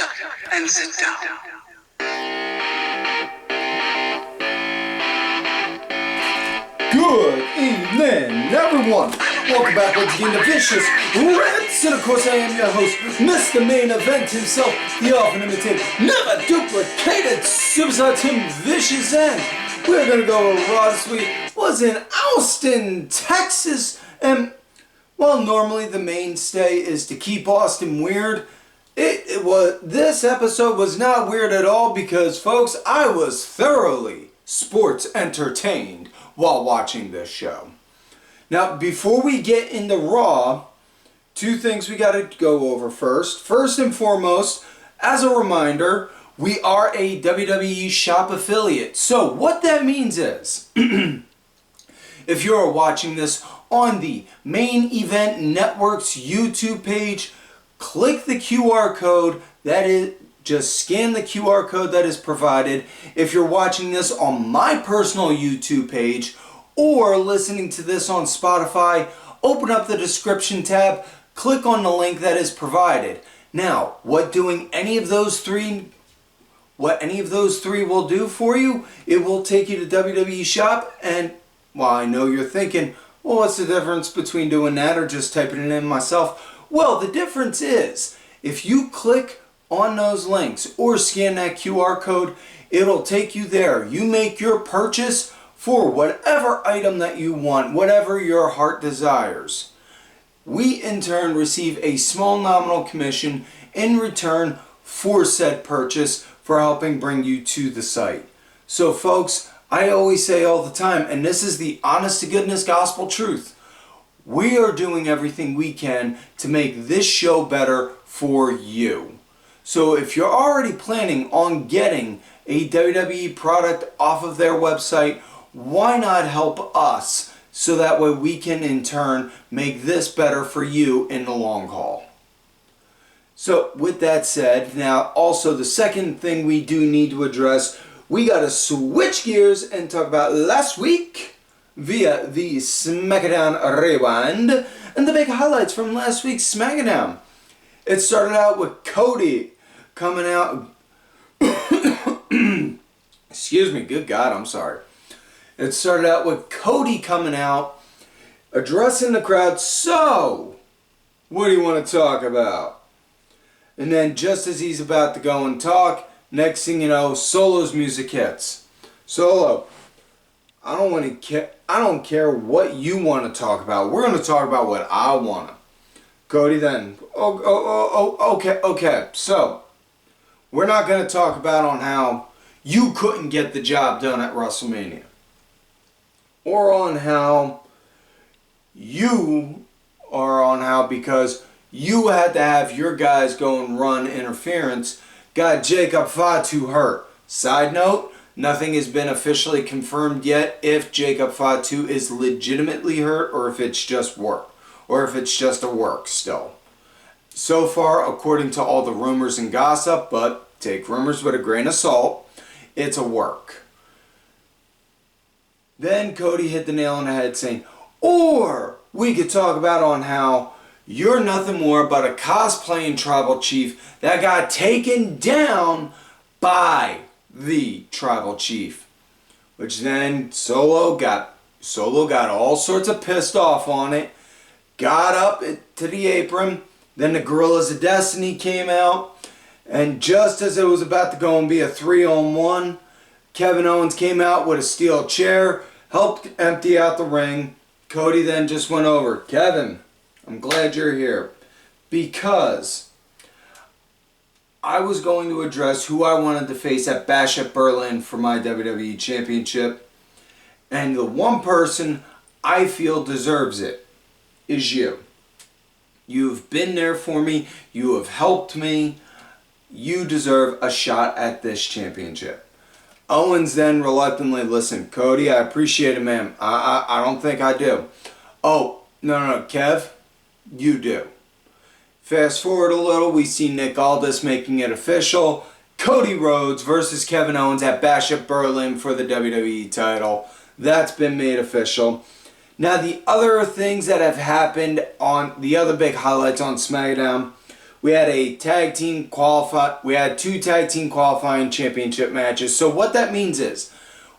up and sit down. Good evening, everyone. Welcome back once again to Vicious Rants, and of course I am your host, Mr. Main Event himself, the often imitated, never duplicated Superstar Team Vicious, and we're gonna go over Raw this week. Was in Austin, Texas, and while normally the mainstay is to keep Austin weird, this episode was not weird at all because, folks, I was thoroughly sports entertained while watching this show. Now, before we get into Raw, two things we got to go over first. First and foremost, as a reminder, we are a WWE Shop affiliate. So what that means is, if you're watching this on the Main Event Network's YouTube page, click the QR code that is, just scan the QR code that is provided. If you're watching this on my personal YouTube page or listening to this on Spotify, open up the description tab, click on the link that is provided. Now, what any of those three will do for you, it will take you to WWE Shop, and well, I know you're thinking, well, what's the difference between doing that or just typing it in myself? Well, the difference is, if you click on those links or scan that QR code, it'll take you there. You make your purchase for whatever item that you want, whatever your heart desires. We in turn receive a small nominal commission in return for said purchase for helping bring you to the site. So folks, I always say all the time, and this is the honest to goodness gospel truth, we are doing everything we can to make this show better for you. So if you're already planning on getting a WWE product off of their website, why not help us so that way we can in turn make this better for you in the long haul. So with that said, now also the second thing we do need to address, we got to switch gears and talk about last week via the SmackDown Rewind and the big highlights from last week's SmackDown. It started out with Cody coming out. Excuse me, good God, I'm sorry. It started out with Cody coming out, addressing the crowd. So, what do you want to talk about? And then just as he's about to go and talk, next thing you know, Solo's music hits. Solo, I don't care what you want to talk about. We're going to talk about what I want to. Cody then, okay. So, we're not going to talk about on how you couldn't get the job done at WrestleMania. Or on how because you had to have your guys go and run interference, got Jacob Fatu hurt. Side note, nothing has been officially confirmed yet if Jacob Fatu is legitimately hurt or if it's just work. Or if it's just a work still. So far, according to all the rumors and gossip, but take rumors with a grain of salt, it's a work. Then Cody hit the nail on the head saying, or we could talk about on how you're nothing more but a cosplaying tribal chief that got taken down by the tribal chief. Which then Solo got all sorts of pissed off on it. Got up to the apron, then the Gorillas of Destiny came out, and just as it was about to go and be a 3-on-1, Kevin Owens came out with a steel chair, helped empty out the ring. Cody then just went over, Kevin, I'm glad you're here, because I was going to address who I wanted to face at Bash at Berlin for my WWE Championship, and the one person I feel deserves it is you. You've been there for me. You have helped me. You deserve a shot at this championship. Owens then reluctantly, listen, Cody, I appreciate it, man. I don't think I do. Oh, no, Kev, you do. Fast forward a little, we see Nick Aldis making it official. Cody Rhodes versus Kevin Owens at Bash at Berlin for the WWE title. That's been made official. Now the other things that have happened on the other big highlights on SmackDown, we had a we had 2 tag team qualifying championship matches. So what that means is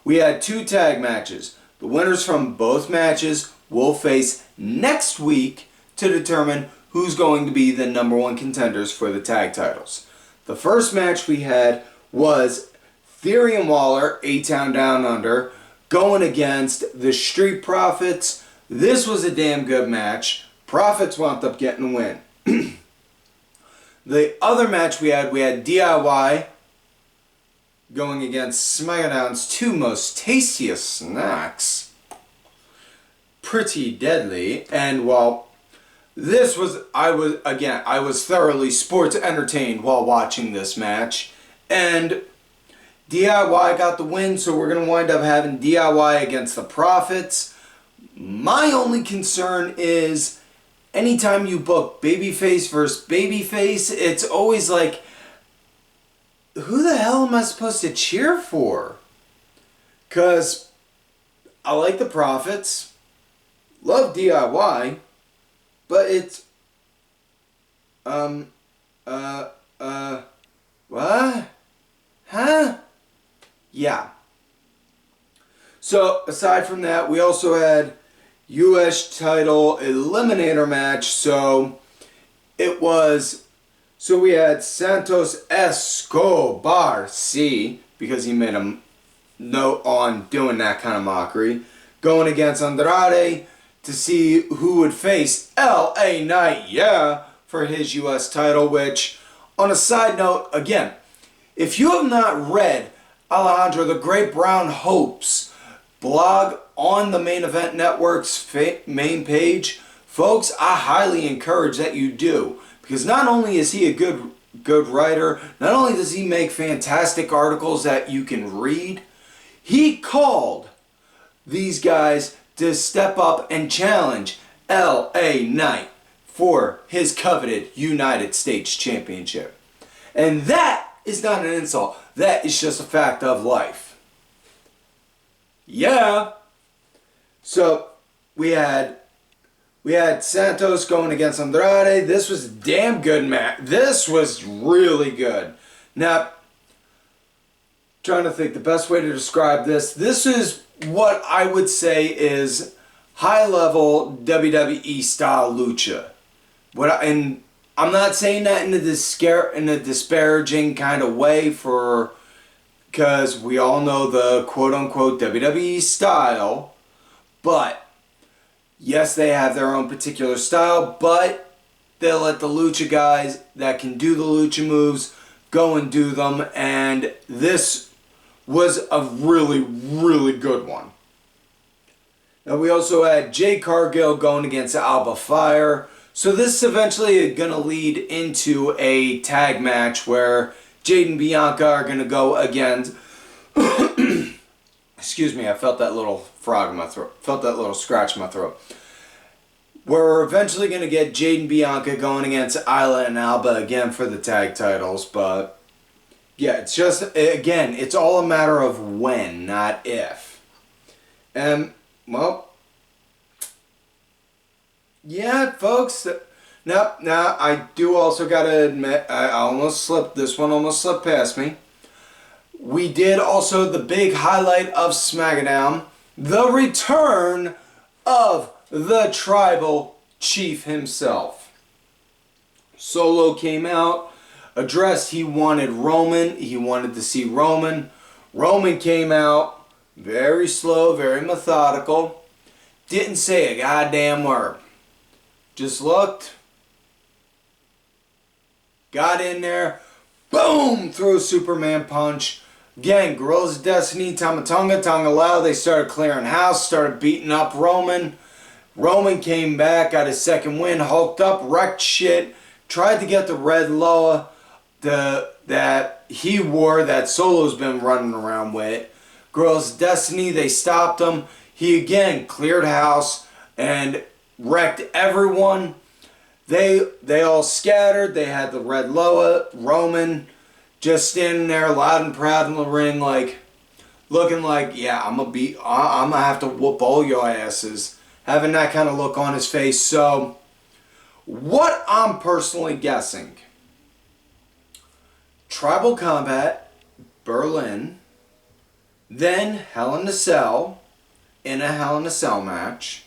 we had 2 tag matches. The winners from both matches will face next week to determine who's going to be the number 1 contenders for the tag titles. The first match we had was Theory and Waller, A-Town Down Under, going against the Street Profits. This was a damn good match. Profits wound up getting the win. The other match we had DIY going against SmackDown's 2 most tastiest snacks. Pretty deadly. And well, this was, I was thoroughly sports entertained while watching this match. And DIY got the win, so we're going to wind up having DIY against the Profits. My only concern is anytime you book babyface versus babyface, it's always like, who the hell am I supposed to cheer for? Because I like the Profits, love DIY, but it's, what? Huh? Yeah. So, aside from that, we also had U.S. title eliminator match. So, we had Santos Escobar, C, because he made a note on doing that kind of mockery, going against Andrade to see who would face L.A. Knight, yeah, for his U.S. title, which, on a side note, again, if you have not read Alejandro the Great Brown Hope's blog on the Main Event Network's main page, folks, I highly encourage that you do. Because not only is he a good writer, not only does he make fantastic articles that you can read, he called these guys to step up and challenge L.A. Knight for his coveted United States Championship. And that is not an insult. That is just a fact of life. Yeah. So we had Santos going against Andrade. This was a damn good match. This was really good. Now, trying to think the best way to describe this. This is what I would say is high-level WWE style lucha. And I'm not saying that in a disparaging kind of way, because we all know the quote-unquote WWE style, but yes, they have their own particular style, but they'll let the lucha guys that can do the lucha moves go and do them, and this was a really, really good one. Now we also had Jade Cargill going against Alba Fire. So this is eventually going to lead into a tag match where Jade and Bianca are going to go against... Excuse me, I felt that little frog in my throat. Felt that little scratch in my throat. We're eventually going to get Jade and Bianca going against Isla and Alba again for the tag titles. But yeah, it's just, again, it's all a matter of when, not if. And, well... yeah, folks. Now I do also gotta admit, this one almost slipped past me. We did also the big highlight of SmackDown, the return of the Tribal Chief himself. Solo came out, addressed he wanted Roman, he wanted to see Roman. Roman came out, very slow, very methodical, didn't say a goddamn word. Just looked, got in there, boom, threw a Superman punch. Again, Guerrillas of Destiny, Tamatonga, Tonga they started clearing house, started beating up Roman. Roman came back, got his second win, hulked up, wrecked shit, tried to get the red Loa that he wore, that Solo's been running around with. Guerrillas of Destiny, they stopped him. He again cleared house and wrecked everyone. They all scattered. They had the red Loa. Roman just standing there loud and proud in the ring, like looking like, yeah, I'm gonna have to whoop all your asses. Having that kind of look on his face. So what I'm personally guessing Tribal Combat, Berlin, then Hell in a Cell, in a Hell in a Cell match,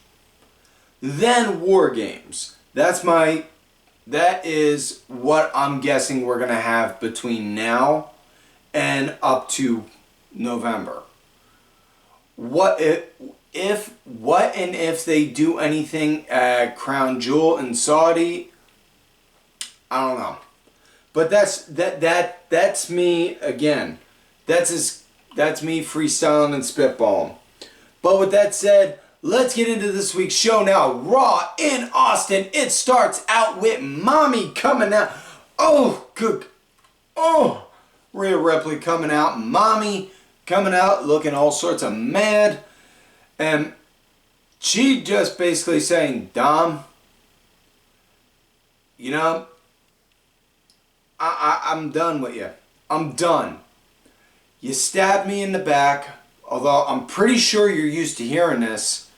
then War Games. That is what I'm guessing we're going to have between now and up to November. What if they do anything at Crown Jewel in Saudi? I don't know. But that's me again. That's me freestyling and spitballing. But with that said, let's get into this week's show now. Raw in Austin. It starts out with Mommy coming out. Oh, good. Oh, Rhea Ripley coming out. Mommy coming out looking all sorts of mad. And she just basically saying, Dom, you know, I'm done with you. I'm done. You stabbed me in the back, although I'm pretty sure you're used to hearing this.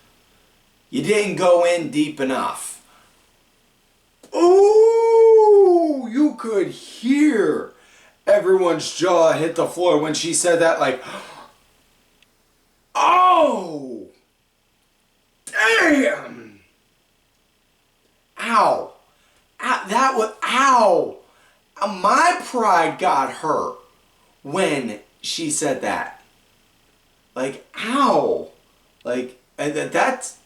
You didn't go in deep enough. Ooh, you could hear everyone's jaw hit the floor when she said that, like, oh, damn. Ow. That was, ow. My pride got hurt when she said that. Like, ow. Like, that's,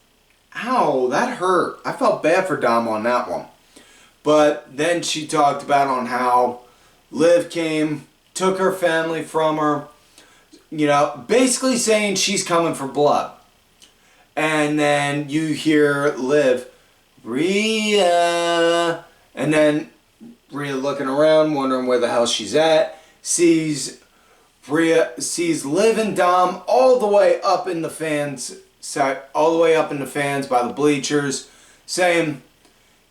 ow, that hurt. I felt bad for Dom on that one. But then she talked about on how Liv came, took her family from her, you know, basically saying she's coming for blood. And then you hear Liv, Rhea, and then Rhea looking around, wondering where the hell she's at, sees Liv and Dom all the way up in the fans, all the way up in the fans by the bleachers, saying,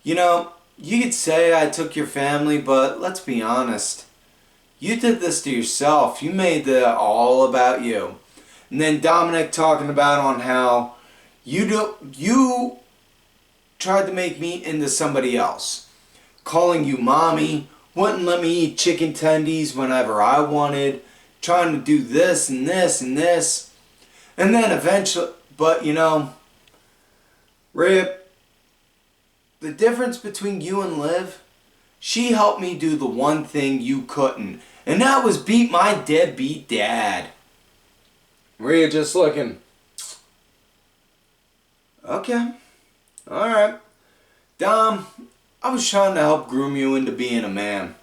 you know, you could say I took your family, but let's be honest. You did this to yourself. You made it all about you. And then Dominic talking about on how you tried to make me into somebody else. Calling you mommy, wouldn't let me eat chicken tendies whenever I wanted, trying to do this and this and this. And then eventually, but you know, Rhea, the difference between you and Liv, she helped me do the one thing you couldn't, and that was beat my deadbeat dad. Rhea just looking, okay, alright. Dom, I was trying to help groom you into being a man.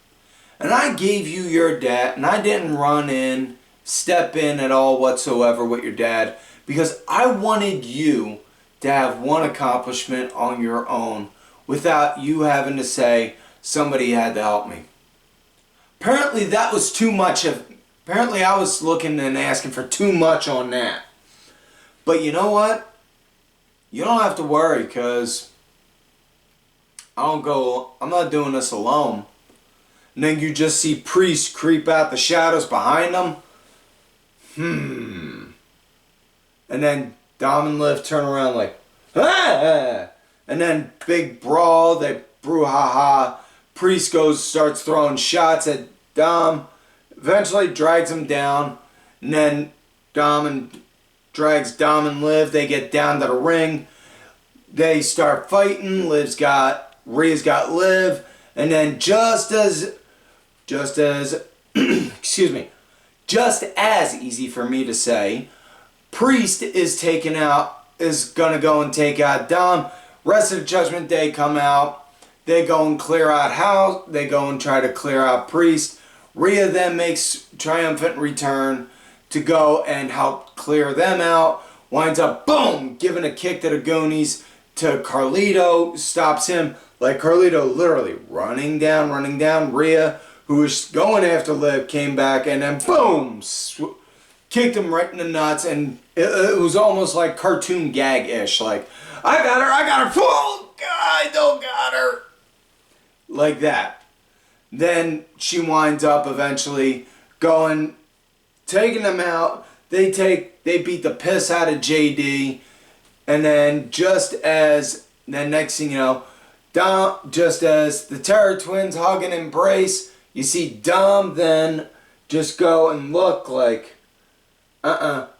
And I gave you your dad, and I didn't run in, step in at all whatsoever with your dad, because I wanted you to have one accomplishment on your own without you having to say somebody had to help me. Apparently that was too much of, apparently I was looking and asking for too much on that. But you know what? You don't have to worry, because I'm not doing this alone. And then you just see Priest creep out the shadows behind them. And then Dom and Liv turn around like, ah! And then big brawl, they brouhaha. Priest starts throwing shots at Dom. Eventually drags him down. And then drags Dom and Liv. They get down to the ring. They start fighting. Rhea's got Liv. And then just as excuse me, just as easy for me to say, Priest is gonna go and take out Dom. Rest of the Judgment Day come out. They go and clear out House. They go and try to clear out Priest. Rhea then makes triumphant return to go and help clear them out. Winds up, boom, giving a kick to the Goonies to Carlito. Stops him. Like Carlito literally running down. Rhea, who was going after Liv, came back and then boom, kicked him right in the nuts. And it was almost like cartoon gag-ish. Like, I got her, oh, God, I don't got her. Like that. Then she winds up eventually taking them out. They beat the piss out of JD. And then next thing you know, just as the Terror Twins hug and embrace, You see Dom then just go and look like,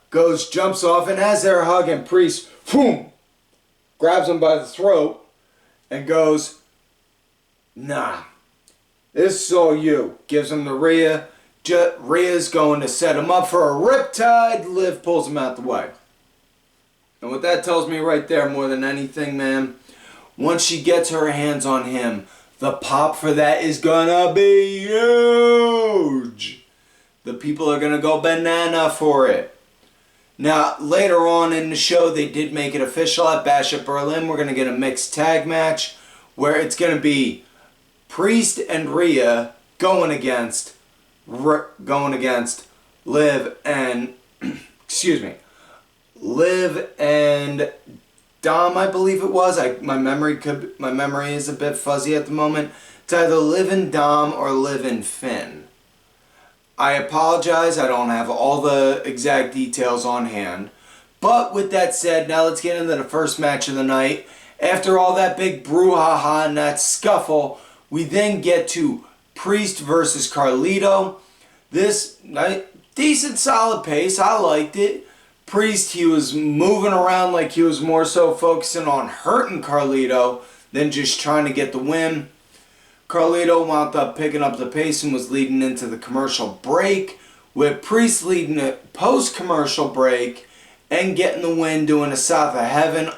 goes, jumps off, and as they're hugging, Priest, boom, grabs him by the throat and goes, nah, this is all you. Gives him the Rhea. Rhea's going to set him up for a riptide. Liv pulls him out the way. And what that tells me right there more than anything, man, once she gets her hands on him, the pop for that is gonna be huge. The people are gonna go banana for it. Now, later on in the show, they did make it official at Bash at Berlin. We're gonna get a mixed tag match where it's gonna be Priest and Rhea going against Liv and Liv and Dom, I believe it was. My memory is a bit fuzzy at the moment. It's either Liv and Dom or Liv and Finn. I apologize, I don't have all the exact details on hand. But with that said, now let's get into the first match of the night. After all that big brouhaha and that scuffle, we then get to Priest versus Carlito. This night, decent solid pace, I liked it. Priest, he was moving around like he was more so focusing on hurting Carlito than just trying to get the win. Carlito wound up picking up the pace and was leading into the commercial break, with Priest leading a post-commercial break and getting the win, doing a South of Heaven.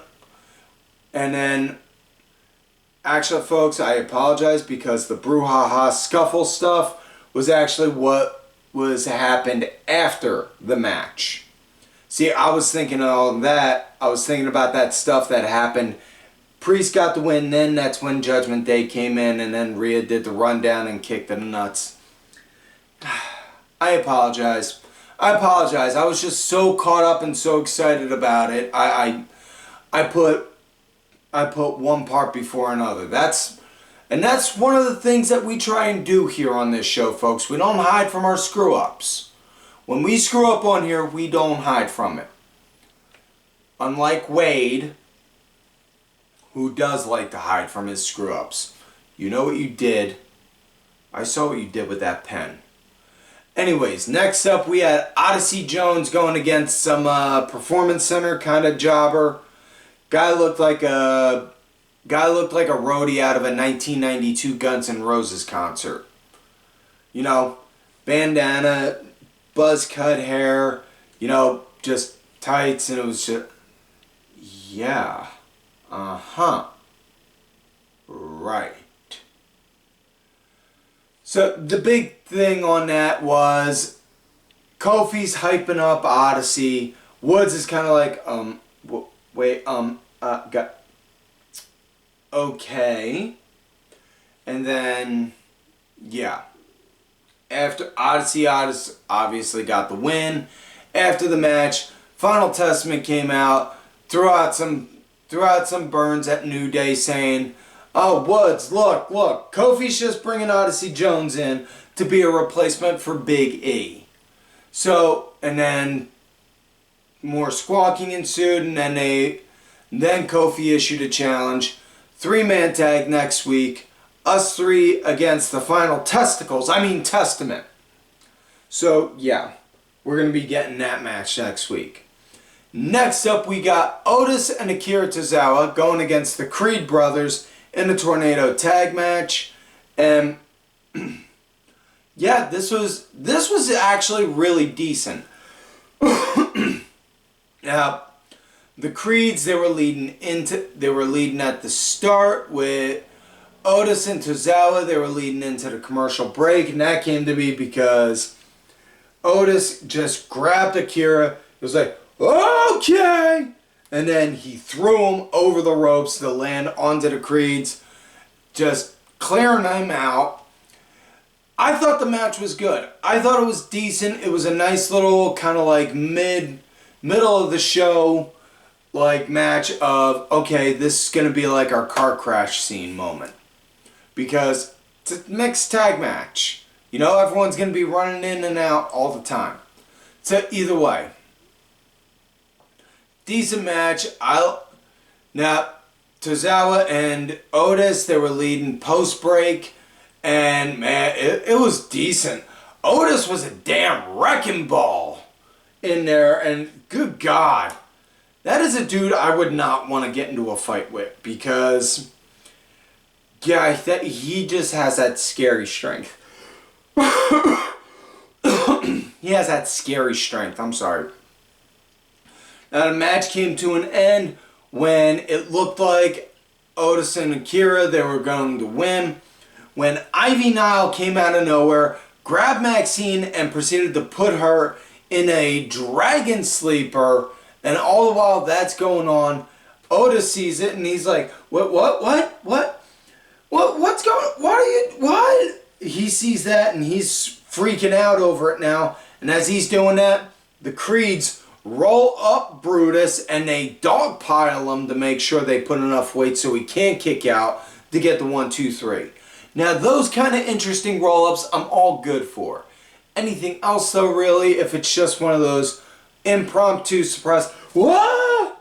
And then, actually folks, I apologize because the brouhaha scuffle stuff was actually what was happened after the match. See, I was thinking of all that. I was thinking about that stuff that happened. Priest got the win, then that's when Judgment Day came in, and then Rhea did the rundown and kicked in the nuts. I apologize. I was just so caught up and so excited about it. I put one part before another. That's one of the things that we try and do here on this show, folks. We don't hide from our screw-ups. When we screw up on here, we don't hide from it. Unlike Wade, who does like to hide from his screw-ups. You know what you did. I saw what you did with that pen. Anyways, next up we had Odyssey Jones going against some Performance Center kind of jobber. Guy looked like a roadie out of a 1992 Guns N' Roses concert. You know, bandana, buzz cut hair, you know, just tights, and it was just, yeah, right. So the big thing on that was Kofi's hyping up Odyssey. Woods is kind of like, okay. And then, yeah. After Odyssey obviously got the win. After the match, Final Testament came out, threw out some burns at New Day saying, oh, Woods, look, Kofi's just bringing Odyssey Jones in to be a replacement for Big E. So, and then more squawking ensued, and then Kofi issued a challenge. 3-man tag next week. Us three against the Final Testament. So, yeah, we're going to be getting that match next week. Next up, we got Otis and Akira Tozawa going against the Creed brothers in a Tornado tag match. And, yeah, this was actually really decent. Now, the Creeds, they were leading at the start with Otis and Tozawa. They were leading into the commercial break, and that came to be because Otis just grabbed Akira. It was like, okay! And then he threw him over the ropes to land onto the Creeds, just clearing them out. I thought the match was good. I thought it was decent. It was a nice little kind of like middle of the show like match of, okay, this is going to be like our car crash scene moment. Because it's a mixed tag match. You know, everyone's going to be running in and out all the time. So either way, decent match. Now, Tozawa and Otis, they were leading post-break. And man, it was decent. Otis was a damn wrecking ball in there, and good God. That is a dude I would not want to get into a fight with because, yeah, he just has that scary strength. He has that scary strength, I'm sorry. Now the match came to an end when it looked like Otis and Akira, they were going to win. When Ivy Nile came out of nowhere, grabbed Maxxine and proceeded to put her in a dragon sleeper, and all the while that's going on, Otis sees it and he's like, what's going, what? He sees that and he's freaking out over it now, and as he's doing that, the Creeds roll up Brutus and they dogpile him to make sure they put enough weight so he can't kick out to get the 1, 2, 3. Now those kind of interesting roll-ups I'm all good for. Anything else though really, if it's just one of those impromptu surprise, what?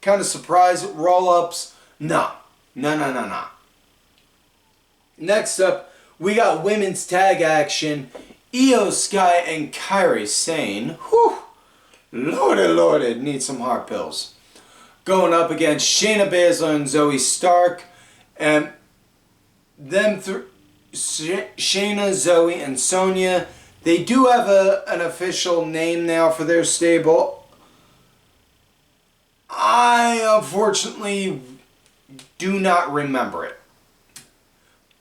Kind of surprise roll-ups, no. Next up, we got women's tag action. Io Sky and Kairi Sane. Whew. Lordy, need some heart pills. Going up against Shayna Baszler and Zoey Stark. And them Shayna, Zoey, and Sonya. They do have an official name now for their stable. I unfortunately do not remember it.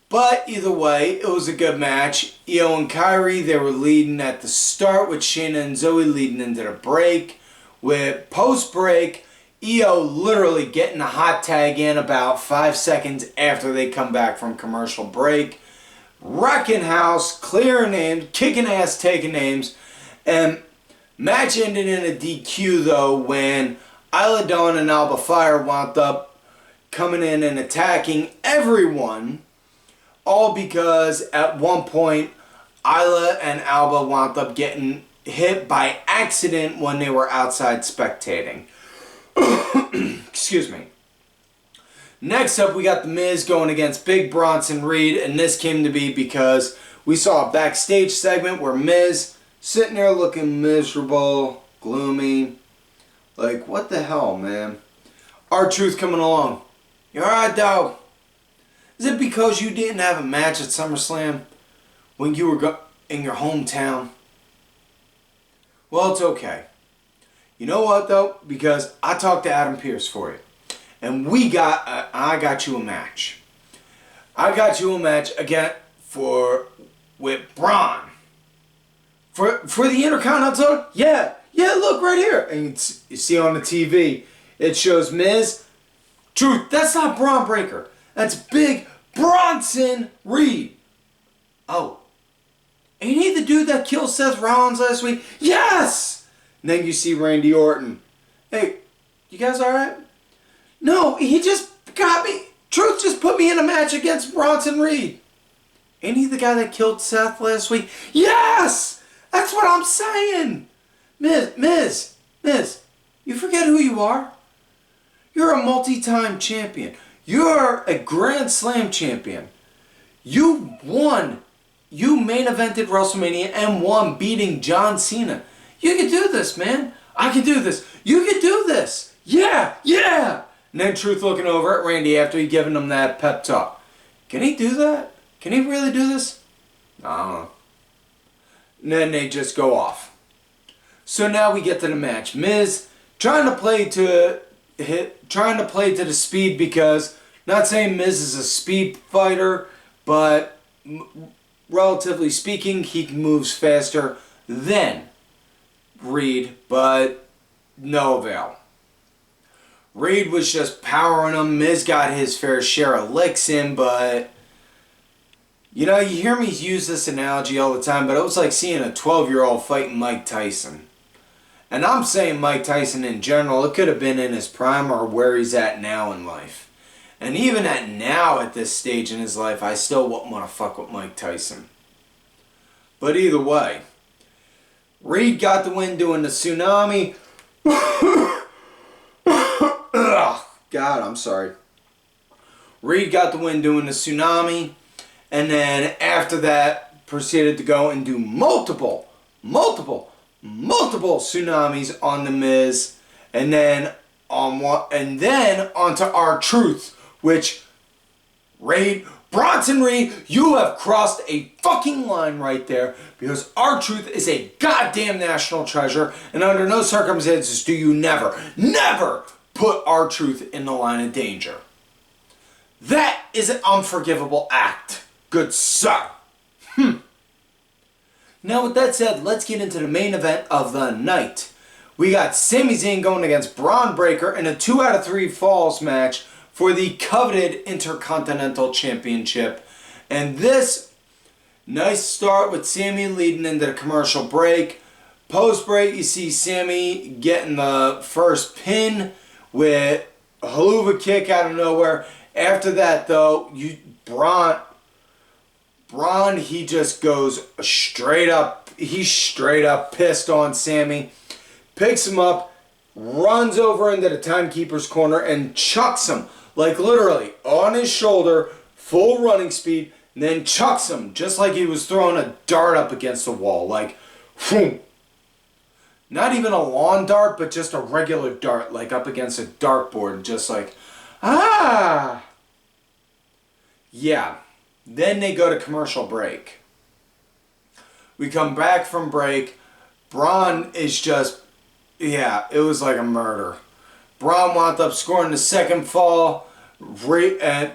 But either way, it was a good match. Io and Kairi, they were leading at the start with Shayna and Zoey leading into the break. With post-break, Io literally getting a hot tag in about 5 seconds after they come back from commercial break. Wrecking house, clearing names, kicking ass, taking names. And match ended in a DQ though when Isla Dawn and Alba Fire wound up coming in and attacking everyone. All because at one point, Isla and Alba wound up getting hit by accident when they were outside spectating. Excuse me. Next up, we got The Miz going against Big Bronson Reed, and this came to be because we saw a backstage segment where Miz sitting there looking miserable, gloomy, like, what the hell, man? R-Truth coming along. You alright, dog? Is it because you didn't have a match at SummerSlam when you were in your hometown? Well, it's okay. You know what, though? Because I talked to Adam Pearce for you. And I got you a match. I got you a match again with Bron. For the Intercontinental? Yeah, look right here. And you see on the TV, it shows Miz. Truth, that's not Bron Brekker. That's Big Bronson Reed. Oh. Ain't he the dude that killed Seth Rollins last week? Yes! And then you see Randy Orton. Hey, you guys alright? No, he just got me. Truth just put me in a match against Bronson Reed. Ain't he the guy that killed Seth last week? Yes! That's what I'm saying. Miz, you forget who you are? You're a multi-time champion. You're a Grand Slam champion. You won. You main evented WrestleMania and won beating John Cena. You can do this, man. I can do this. You can do this. Yeah. And then Truth looking over at Randy after he giving him that pep talk. Can he do that? Can he really do this? I don't know. And then they just go off. So now we get to the match. Miz trying to play to the speed because, not saying Miz is a speed fighter, but relatively speaking, he moves faster than Reed, but no avail. Reed was just powering him. Miz got his fair share of licks in, but you know, you hear me use this analogy all the time, but it was like seeing a 12-year-old fighting Mike Tyson. And I'm saying Mike Tyson in general. It could have been in his prime or where he's at now in life. And even at this stage in his life, I still wouldn't want to fuck with Mike Tyson. But either way, Reed got the win doing the tsunami. God, I'm sorry. Reed got the win doing the tsunami. And then after that, proceeded to go and do multiple tsunamis on the Miz. And then onto R-Truth, which Bronson Reed, you have crossed a fucking line right there, because R-Truth is a goddamn national treasure, and under no circumstances do you never put R-Truth in the line of danger. That is an unforgivable act, good sir. Now with that said, let's get into the main event of the night. We got Sami Zayn going against Bron Brekker in a 2 out of 3 falls match for the coveted Intercontinental Championship. And this nice start with Sami leading into the commercial break. Post break, you see Sami getting the first pin with a haluva kick out of nowhere. After that, though, Bron, he just goes straight up. He's straight up pissed on Sami. Picks him up, runs over into the timekeeper's corner, and chucks him. Like literally on his shoulder, full running speed, and then chucks him just like he was throwing a dart up against the wall. Like, whoom. Not even a lawn dart, but just a regular dart, like up against a dartboard, and just like, ah. Yeah. Then they go to commercial break. We come back from break. Bron is just, yeah, it was like a murder. Bron wound up scoring the second fall.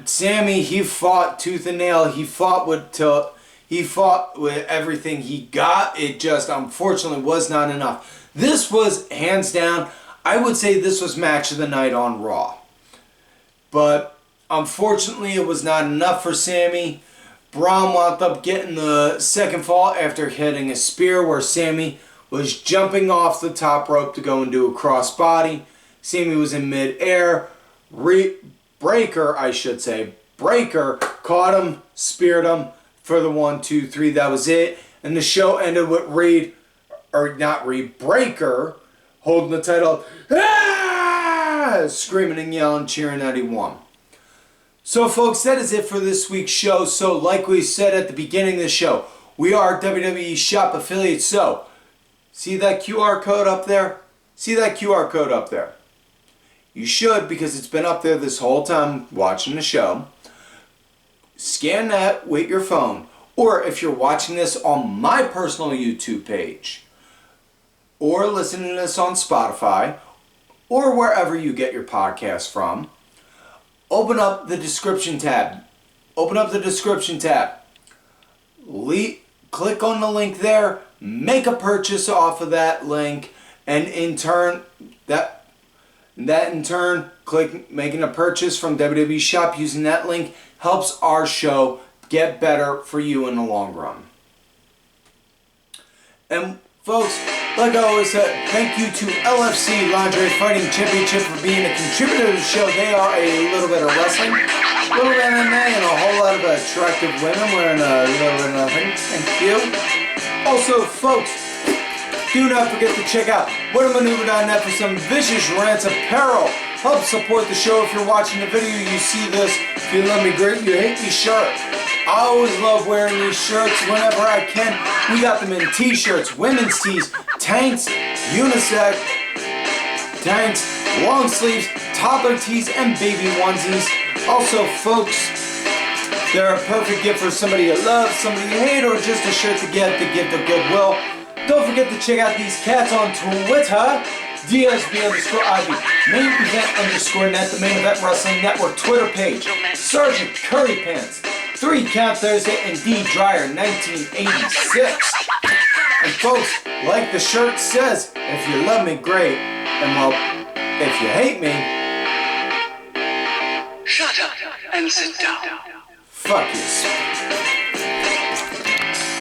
Sami, he fought tooth and nail. He fought with everything he got. It just unfortunately was not enough. This was hands down, I would say this was match of the night on Raw. But unfortunately it was not enough for Sami. Bron wound up getting the second fall after hitting a spear where Sami was jumping off the top rope to go and do a crossbody. Sami was in mid-air. Brekker caught him, speared him for the 1, 2, 3. That was it. And the show ended with Brekker holding the title, screaming and yelling, cheering that he won. So folks, that is it for this week's show. So like we said at the beginning of the show, we are WWE Shop affiliates. So see that QR code up there? See that QR code up there? You should, because it's been up there this whole time watching the show. Scan that with your phone. Or if you're watching this on my personal YouTube page, or listening to this on Spotify, or wherever you get your podcasts from, open up the description tab. Open up the description tab. Click on the link there. Make a purchase off of that link. And in turn, making a purchase from WWE Shop using that link helps our show get better for you in the long run. And folks, like I always said, thank you to LFC Lingerie Fighting Championship for being a contributor to the show. They are a little bit of wrestling, a little bit of MMA, and a whole lot of attractive women wearing a little bit of nothing. Thank you. Also, folks, do not forget to check out WhatAManeuver.net for some vicious rants apparel. Help support the show. If you're watching the video, you see this. If you love me, great. You hate me, shirt. I always love wearing these shirts whenever I can. We got them in t-shirts, women's tees, tanks, unisex, tanks, long sleeves, toddler tees, and baby onesies. Also, folks, they're a perfect gift for somebody you love, somebody you hate, or just a shirt to give the goodwill. Don't forget to check out these cats on Twitter. DSB_Ivy, Main Event _Net, the Main Event Wrestling Network Twitter page, Sergeant Curry Pants, 3 Count Thursday, and D Dryer 1986. And folks, like the shirt says, if you love me, great, and well, if you hate me, shut up and sit down. Fuck you.